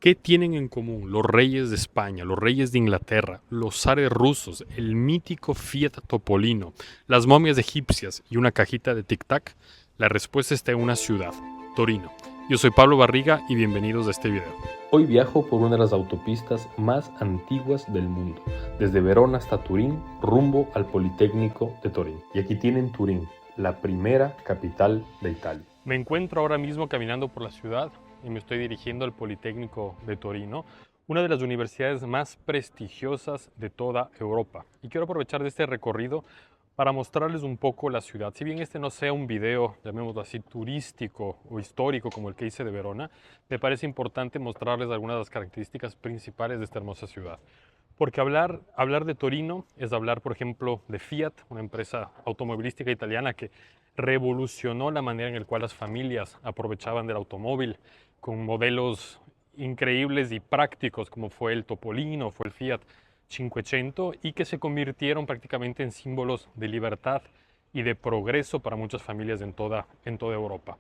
¿Qué tienen en común los reyes de España, los reyes de Inglaterra, los zares rusos, el mítico Fiat Topolino, las momias egipcias y una cajita de Tic Tac? La respuesta está en una ciudad, Torino. Yo soy Pablo Barriga y bienvenidos a este video. Hoy viajo por una de las autopistas más antiguas del mundo, desde Verona hasta Turín, rumbo al Politécnico de Turín. Y aquí tienen Turín, la primera capital de Italia. Me encuentro ahora mismo caminando por la ciudad y me estoy dirigiendo al Politécnico de Torino, una de las universidades más prestigiosas de toda Europa. Y quiero aprovechar de este recorrido para mostrarles un poco la ciudad. Si bien este no sea un video, llamémoslo así, turístico o histórico como el que hice de Verona, me parece importante mostrarles algunas de las características principales de esta hermosa ciudad. Porque hablar de Torino es hablar, por ejemplo, de Fiat, una empresa automovilística italiana que revolucionó la manera en la cual las familias aprovechaban del automóvil con modelos increíbles y prácticos como fue el Topolino, fue el Fiat 500 y que se convirtieron prácticamente en símbolos de libertad y de progreso para muchas familias en toda Europa.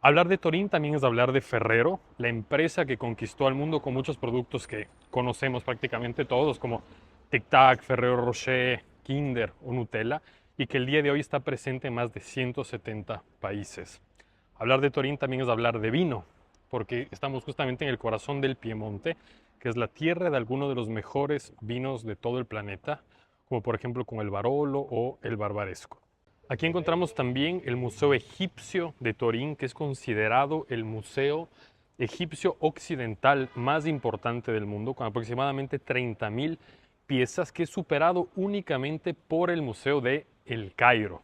Hablar de Torín también es hablar de Ferrero, la empresa que conquistó al mundo con muchos productos que conocemos prácticamente todos, como Tic Tac, Ferrero Rocher, Kinder o Nutella, y que el día de hoy está presente en más de 170 países. Hablar de Torín también es hablar de vino, porque estamos justamente en el corazón del Piemonte, que es la tierra de algunos de los mejores vinos de todo el planeta, como por ejemplo con el Barolo o el Barbaresco. Aquí encontramos también el Museo Egipcio de Turín, que es considerado el museo egipcio occidental más importante del mundo, con aproximadamente 30.000 piezas, que es superado únicamente por el Museo de El Cairo.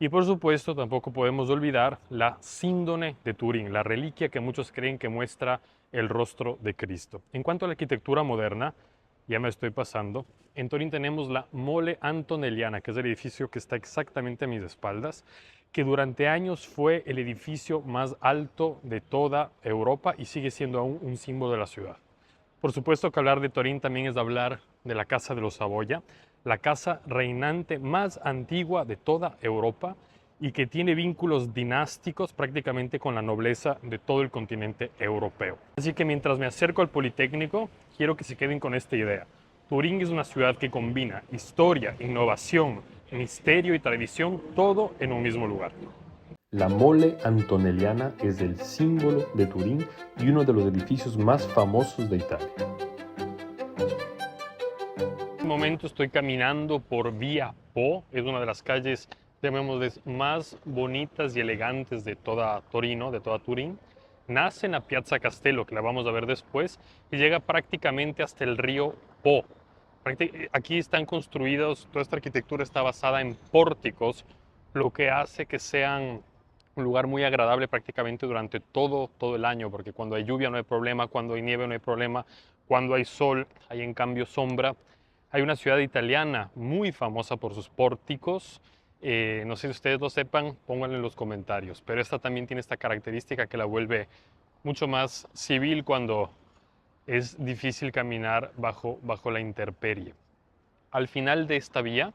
Y por supuesto, tampoco podemos olvidar la síndone de Turín, la reliquia que muchos creen que muestra el rostro de Cristo. En cuanto a la arquitectura moderna, ya me estoy pasando, en Turín tenemos la Mole Antonelliana, que es el edificio que está exactamente a mis espaldas, que durante años fue el edificio más alto de toda Europa y sigue siendo aún un símbolo de la ciudad. Por supuesto que hablar de Turín también es hablar de la Casa de los Saboya, la casa reinante más antigua de toda Europa y que tiene vínculos dinásticos prácticamente con la nobleza de todo el continente europeo. Así que mientras me acerco al Politécnico, quiero que se queden con esta idea. Turín es una ciudad que combina historia, innovación, misterio y tradición, todo en un mismo lugar. La Mole Antonelliana es el símbolo de Turín y uno de los edificios más famosos de Italia. En este momento estoy caminando por Via Po, es una de las calles, llamémosle, más bonitas y elegantes de toda Torino, de toda Turín. Nace en la Piazza Castello, que la vamos a ver después, y llega prácticamente hasta el río Po. Aquí están construidos, toda esta arquitectura está basada en pórticos, lo que hace que sean un lugar muy agradable prácticamente durante todo el año, porque cuando hay lluvia no hay problema, cuando hay nieve no hay problema, cuando hay sol hay en cambio sombra. Hay una ciudad italiana muy famosa por sus pórticos, no sé si ustedes lo sepan, pónganlo en los comentarios, pero esta también tiene esta característica que la vuelve mucho más civil cuando es difícil caminar bajo la intemperie. Al final de esta vía,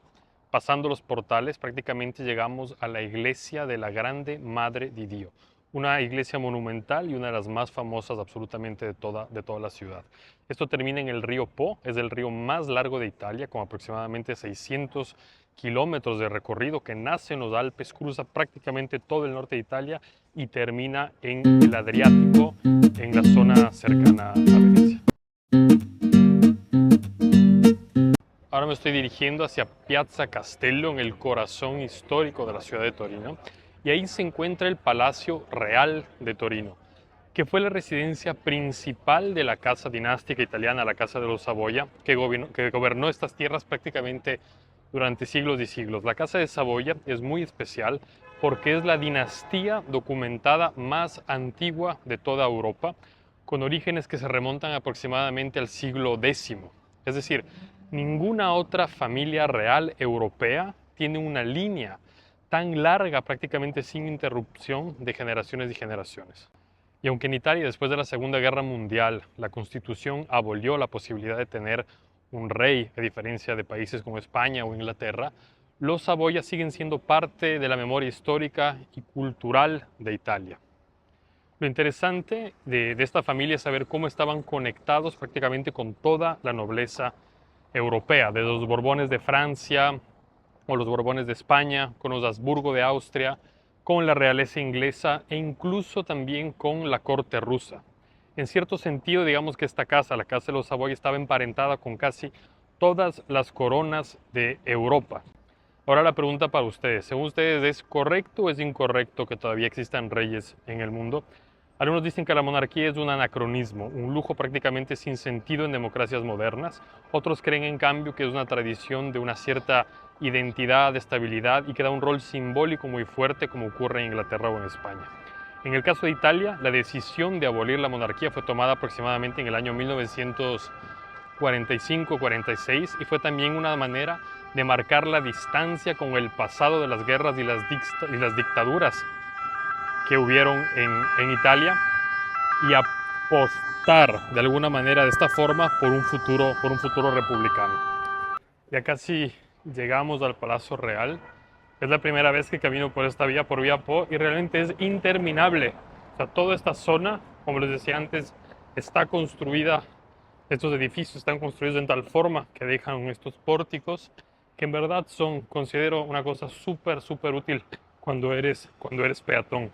pasando los portales, prácticamente llegamos a la iglesia de la Grande Madre di Dio, una iglesia monumental y una de las más famosas absolutamente de toda la ciudad. Esto termina en el río Po, es el río más largo de Italia, con aproximadamente 600 kilómetros de recorrido, que nace en los Alpes, cruza prácticamente todo el norte de Italia y termina en el Adriático, en la zona cercana a Venecia. Ahora me estoy dirigiendo hacia Piazza Castello, en el corazón histórico de la ciudad de Torino, y ahí se encuentra el Palacio Real de Torino, que fue la residencia principal de la casa dinástica italiana, la Casa de los Saboya, que gobernó estas tierras prácticamente durante siglos y siglos. La Casa de Saboya es muy especial porque es la dinastía documentada más antigua de toda Europa, con orígenes que se remontan aproximadamente al siglo X. Es decir, ninguna otra familia real europea tiene una línea tan larga, prácticamente sin interrupción, de generaciones y generaciones. Y aunque en Italia, después de la Segunda Guerra Mundial, la Constitución abolió la posibilidad de tener un rey, a diferencia de países como España o Inglaterra, los Saboya siguen siendo parte de la memoria histórica y cultural de Italia. Lo interesante de esta familia es saber cómo estaban conectados prácticamente con toda la nobleza europea, desde los Borbones de Francia o los Borbones de España, con los Habsburgo de Austria, con la realeza inglesa e incluso también con la corte rusa. En cierto sentido, digamos que esta casa, la casa de los Savoy, estaba emparentada con casi todas las coronas de Europa. Ahora la pregunta para ustedes, según ustedes, ¿es correcto o es incorrecto que todavía existan reyes en el mundo? Algunos dicen que la monarquía es un anacronismo, un lujo prácticamente sin sentido en democracias modernas. Otros creen, en cambio, que es una tradición de una cierta identidad, estabilidad y que da un rol simbólico muy fuerte, como ocurre en Inglaterra o en España. En el caso de Italia, la decisión de abolir la monarquía fue tomada aproximadamente en el año 1945-46 y fue también una manera de marcar la distancia con el pasado de las guerras y las dictaduras que hubieron en Italia y apostar de alguna manera de esta forma por un futuro republicano. Ya casi llegamos al Palacio Real. Es la primera vez que camino por esta vía, por Vía Po, y realmente es interminable. O sea, toda esta zona, como les decía antes, está construida, estos edificios están construidos en tal forma que dejan estos pórticos, que en verdad son, considero, una cosa súper útil cuando eres peatón.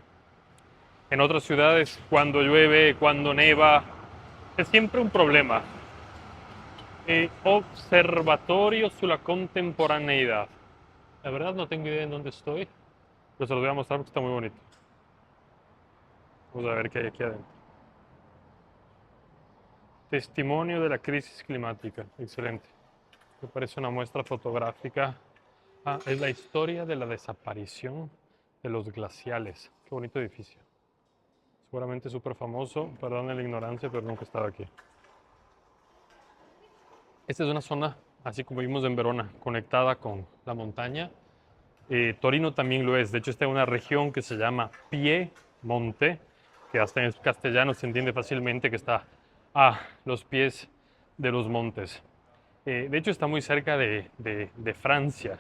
En otras ciudades, cuando llueve, cuando neva, es siempre un problema. Observatorio sobre la contemporaneidad. La verdad no tengo idea en dónde estoy, pero se los voy a mostrar porque está muy bonito. Vamos a ver qué hay aquí adentro. Testimonio de la crisis climática. Excelente. Me parece una muestra fotográfica. Ah, es la historia de la desaparición de los glaciales. Qué bonito edificio. Seguramente súper famoso. Perdón la ignorancia, pero nunca he estado aquí. Esta es una zona, así como vimos en Verona, conectada con la montaña. Torino también lo es. De hecho, está en una región que se llama Piemonte, que hasta en castellano se entiende fácilmente que está a los pies de los montes. De hecho, está muy cerca de Francia.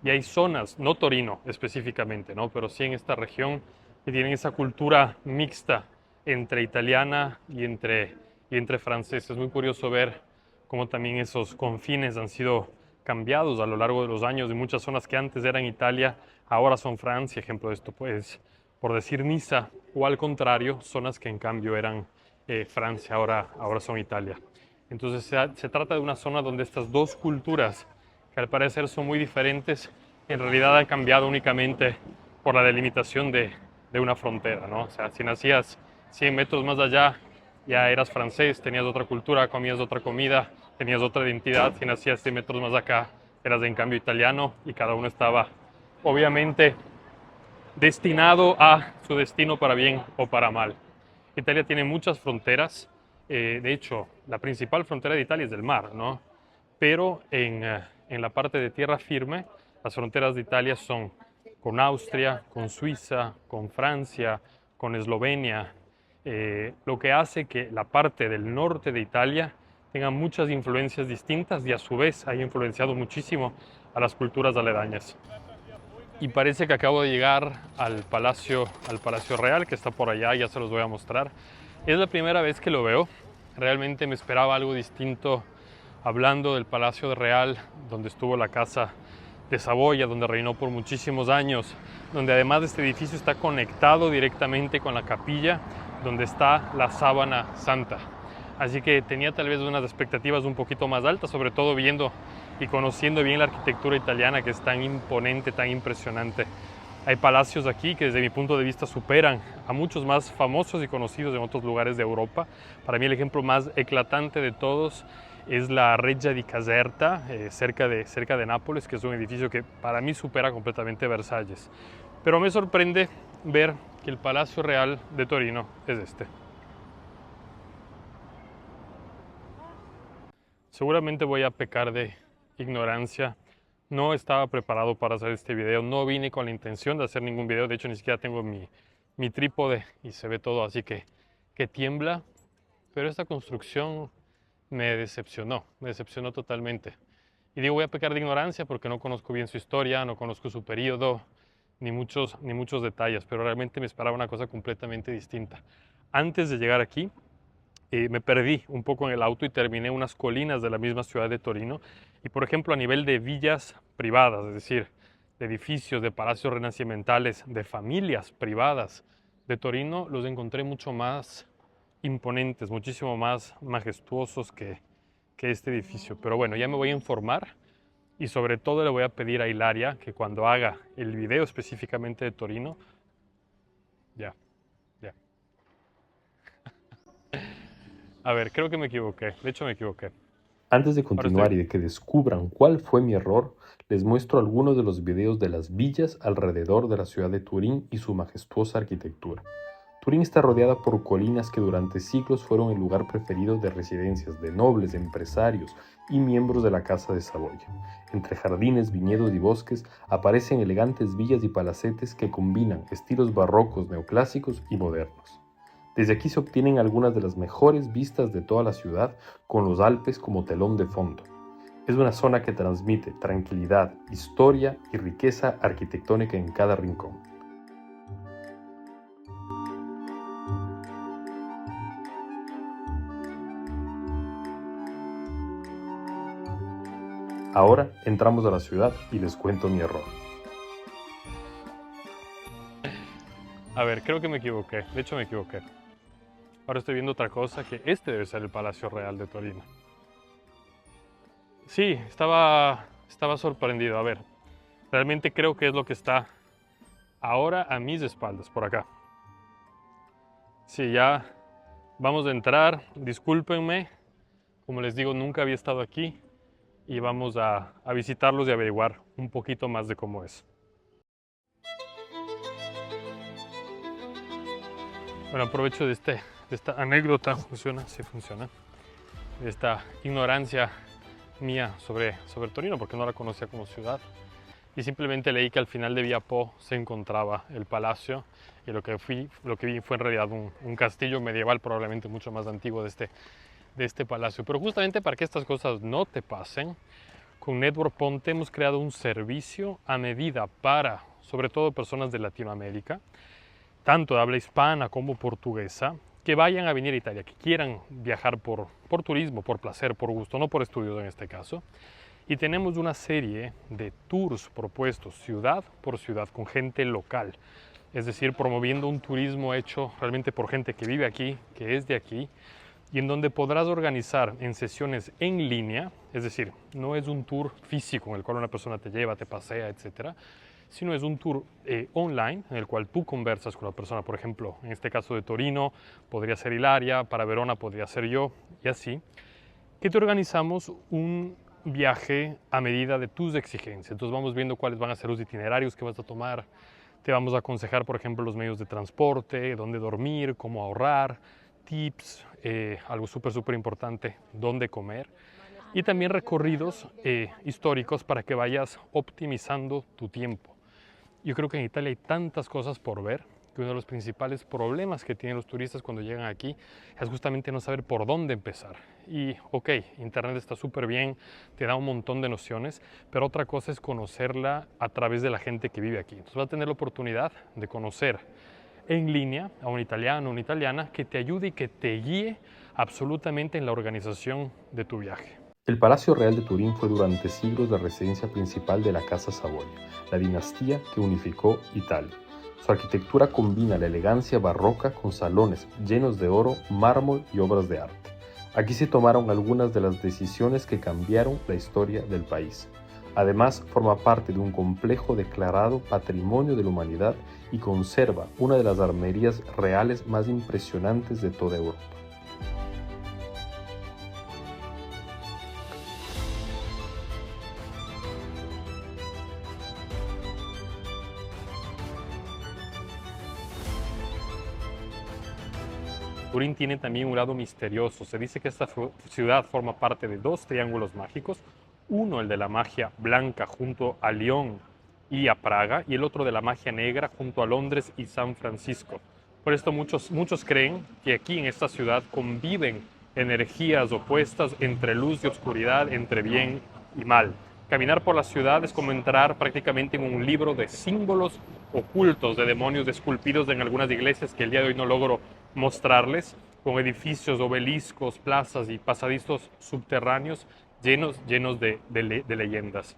Y hay zonas, no Torino específicamente, ¿no? Pero sí en esta región que tienen esa cultura mixta entre italiana y entre francesa. Es muy curioso ver cómo también esos confines han sido cambiados a lo largo de los años, de muchas zonas que antes eran Italia, ahora son Francia. Ejemplo de esto, pues, por decir Niza, o al contrario, zonas que en cambio eran Francia, ahora son Italia. Entonces se trata de una zona donde estas dos culturas, que al parecer son muy diferentes, en realidad han cambiado únicamente por la delimitación de una frontera, ¿no? O sea, si nacías 100 metros más allá, ya eras francés, tenías otra cultura, comías otra comida, tenías otra identidad. Si nacías 100 metros más acá, eras en cambio italiano, y cada uno estaba obviamente destinado a su destino para bien o para mal. Italia tiene muchas fronteras. De hecho, la principal frontera de Italia es del mar, ¿no? Pero en la parte de tierra firme, las fronteras de Italia son con Austria, con Suiza, con Francia, con Eslovenia, lo que hace que la parte del norte de Italia tenga muchas influencias distintas y a su vez haya influenciado muchísimo a las culturas aledañas. Y parece que acabo de llegar al Palacio Real, que está por allá, ya se los voy a mostrar. Es la primera vez que lo veo. Realmente me esperaba algo distinto, hablando del Palacio Real, donde estuvo la Casa de Saboya, donde reinó por muchísimos años, donde además de este edificio está conectado directamente con la capilla, donde está la Sábana Santa. Así que tenía tal vez unas expectativas un poquito más altas, sobre todo viendo y conociendo bien la arquitectura italiana, que es tan imponente, tan impresionante. Hay palacios aquí que desde mi punto de vista superan a muchos más famosos y conocidos en otros lugares de Europa. Para mí el ejemplo más eclatante de todos es la Reggia di Caserta, cerca de Nápoles, que es un edificio que para mí supera completamente Versalles. Pero me sorprende ver que el Palacio Real de Torino es este. Seguramente voy a pecar de ignorancia. No estaba preparado para hacer este video, no vine con la intención de hacer ningún video. De hecho, ni siquiera tengo mi trípode y se ve todo así que tiembla. Pero esta construcción me decepcionó totalmente. Y digo, voy a pecar de ignorancia porque no conozco bien su historia, no conozco su periodo. ni muchos detalles, pero realmente me esperaba una cosa completamente distinta. Antes de llegar aquí, me perdí un poco en el auto y terminé en unas colinas de la misma ciudad de Torino. Y por ejemplo, a nivel de villas privadas, es decir, de edificios, de palacios renacimentales, de familias privadas de Torino, los encontré mucho más imponentes, muchísimo más majestuosos que este edificio. Pero bueno, ya me voy a informar y sobre todo le voy a pedir a Hilaria que cuando haga el video específicamente de Torino, ya. A ver, creo que me equivoqué. De hecho, me equivoqué. Antes de continuar y de que descubran cuál fue mi error, les muestro algunos de los videos de las villas alrededor de la ciudad de Turín y su majestuosa arquitectura. Turín está rodeada por colinas que durante siglos fueron el lugar preferido de residencias de nobles, empresarios y miembros de la Casa de Saboya. Entre jardines, viñedos y bosques aparecen elegantes villas y palacetes que combinan estilos barrocos, neoclásicos y modernos. Desde aquí se obtienen algunas de las mejores vistas de toda la ciudad, con los Alpes como telón de fondo. Es una zona que transmite tranquilidad, historia y riqueza arquitectónica en cada rincón. Ahora entramos a la ciudad y les cuento mi error. A ver, creo que me equivoqué. De hecho, me equivoqué. Ahora estoy viendo otra cosa, que este debe ser el Palacio Real de Torino. Sí, estaba sorprendido. A ver, realmente creo que es lo que está ahora a mis espaldas, por acá. Sí, ya vamos a entrar. Discúlpenme. Como les digo, nunca había estado aquí. Y vamos a visitarlos y averiguar un poquito más de cómo es. Bueno, aprovecho de esta anécdota, funciona, sí funciona, de esta ignorancia mía sobre Torino, porque no la conocía como ciudad. Y simplemente leí que al final de Vía Po se encontraba el palacio, y lo que vi fue en realidad un castillo medieval, probablemente mucho más antiguo de este palacio. Pero justamente para que estas cosas no te pasen, con Network Ponte hemos creado un servicio a medida para, sobre todo, personas de Latinoamérica, tanto de habla hispana como portuguesa, que vayan a venir a Italia, que quieran viajar por turismo, por placer, por gusto, no por estudios en este caso. Y tenemos una serie de tours propuestos ciudad por ciudad con gente local, es decir, promoviendo un turismo hecho realmente por gente que vive aquí, que es de aquí, y en donde podrás organizar en sesiones en línea, es decir, no es un tour físico en el cual una persona te lleva, te pasea, etcétera, sino es un tour online en el cual tú conversas con la persona. Por ejemplo, en este caso de Torino podría ser Hilaria, para Verona podría ser yo, y así, que te organizamos un viaje a medida de tus exigencias. Entonces vamos viendo cuáles van a ser los itinerarios que vas a tomar, te vamos a aconsejar, por ejemplo, los medios de transporte, dónde dormir, cómo ahorrar, tips, algo súper importante, dónde comer, y también recorridos históricos para que vayas optimizando tu tiempo. Yo creo que en Italia hay tantas cosas por ver que uno de los principales problemas que tienen los turistas cuando llegan aquí es justamente no saber por dónde empezar. Y ok, Internet está súper bien, te da un montón de nociones, pero otra cosa es conocerla a través de la gente que vive aquí. Entonces vas a tener la oportunidad de conocer en línea a un italiano o una italiana que te ayude y que te guíe absolutamente en la organización de tu viaje. El Palacio Real de Turín fue durante siglos la residencia principal de la Casa Saboya, la dinastía que unificó Italia. Su arquitectura combina la elegancia barroca con salones llenos de oro, mármol y obras de arte. Aquí se tomaron algunas de las decisiones que cambiaron la historia del país. Además, forma parte de un complejo declarado Patrimonio de la Humanidad y conserva una de las armerías reales más impresionantes de toda Europa. Turín tiene también un lado misterioso. Se dice que esta ciudad forma parte de dos triángulos mágicos, uno el de la magia blanca junto a Lyon y a Praga, y el otro de la magia negra junto a Londres y San Francisco. Por esto muchos creen que aquí en esta ciudad conviven energías opuestas entre luz y oscuridad, entre bien y mal. Caminar por la ciudad es como entrar prácticamente en un libro de símbolos ocultos de demonios esculpidos en algunas iglesias que el día de hoy no logro mostrarles, con edificios, obeliscos, plazas y pasadizos subterráneos llenos de leyendas.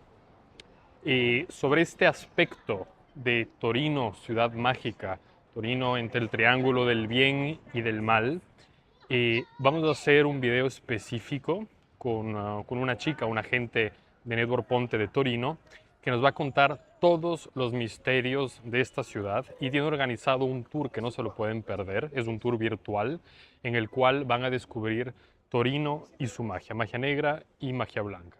Y sobre este aspecto de Torino, ciudad mágica, Torino entre el triángulo del bien y del mal, vamos a hacer un video específico con una chica, un agente de Network Ponte de Torino, que nos va a contar todos los misterios de esta ciudad y tiene organizado un tour que no se lo pueden perder. Es un tour virtual en el cual van a descubrir Torino y su magia negra y magia blanca.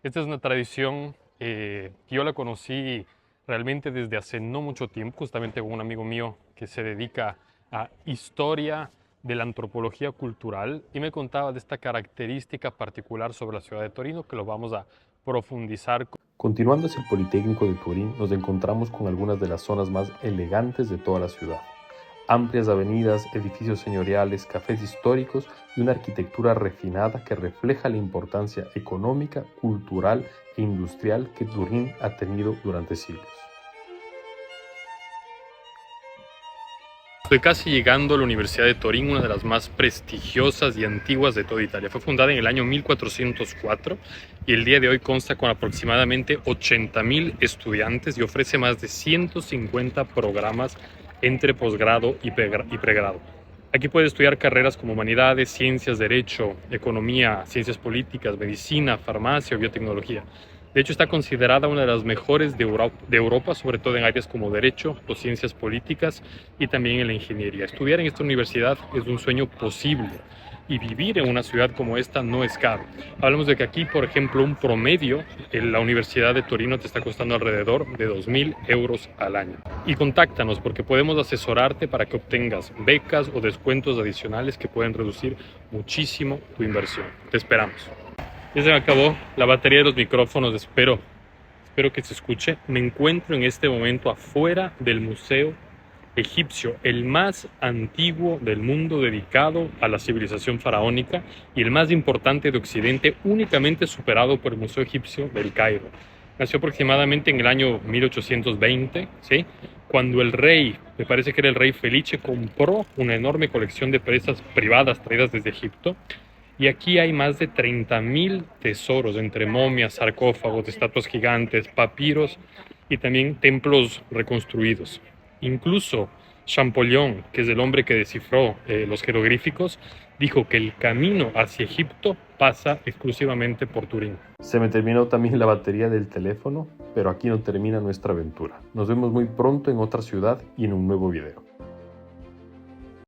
Esta es una tradición que yo la conocí realmente desde hace no mucho tiempo, justamente con un amigo mío que se dedica a historia de la antropología cultural y me contaba de esta característica particular sobre la ciudad de Torino que lo vamos a profundizar. Continuando hacia el Politécnico de Turín, nos encontramos con algunas de las zonas más elegantes de toda la ciudad. Amplias avenidas, edificios señoriales, cafés históricos y una arquitectura refinada que refleja la importancia económica, cultural e industrial que Turín ha tenido durante siglos. Estoy casi llegando a la Universidad de Turín, una de las más prestigiosas y antiguas de toda Italia. Fue fundada en el año 1404 y el día de hoy consta con aproximadamente 80.000 estudiantes y ofrece más de 150 programas entre posgrado y pregrado. Aquí puedes estudiar carreras como humanidades, ciencias, derecho, economía, ciencias políticas, medicina, farmacia o biotecnología. De hecho, está considerada una de las mejores de Europa, sobre todo en áreas como derecho o ciencias políticas y también en la ingeniería. Estudiar en esta universidad es un sueño posible y vivir en una ciudad como esta no es caro. Hablamos de que aquí, por ejemplo, un promedio en la Universidad de Torino te está costando alrededor de 2.000 euros al año. Y contáctanos porque podemos asesorarte para que obtengas becas o descuentos adicionales que pueden reducir muchísimo tu inversión. Te esperamos. Ya se me acabó la batería de los micrófonos, espero que se escuche. Me encuentro en este momento afuera del Museo Egipcio, el más antiguo del mundo dedicado a la civilización faraónica y el más importante de Occidente, únicamente superado por el Museo Egipcio del Cairo. Nació aproximadamente en el año 1820, ¿sí? Cuando el rey, me parece que era el rey Felice, compró una enorme colección de presas privadas traídas desde Egipto. Y aquí hay más de 30.000 tesoros entre momias, sarcófagos, estatuas gigantes, papiros y también templos reconstruidos. Incluso Champollion, que es el hombre que descifró los jeroglíficos, dijo que el camino hacia Egipto pasa exclusivamente por Turín. Se me terminó también la batería del teléfono, pero aquí no termina nuestra aventura. Nos vemos muy pronto en otra ciudad y en un nuevo video.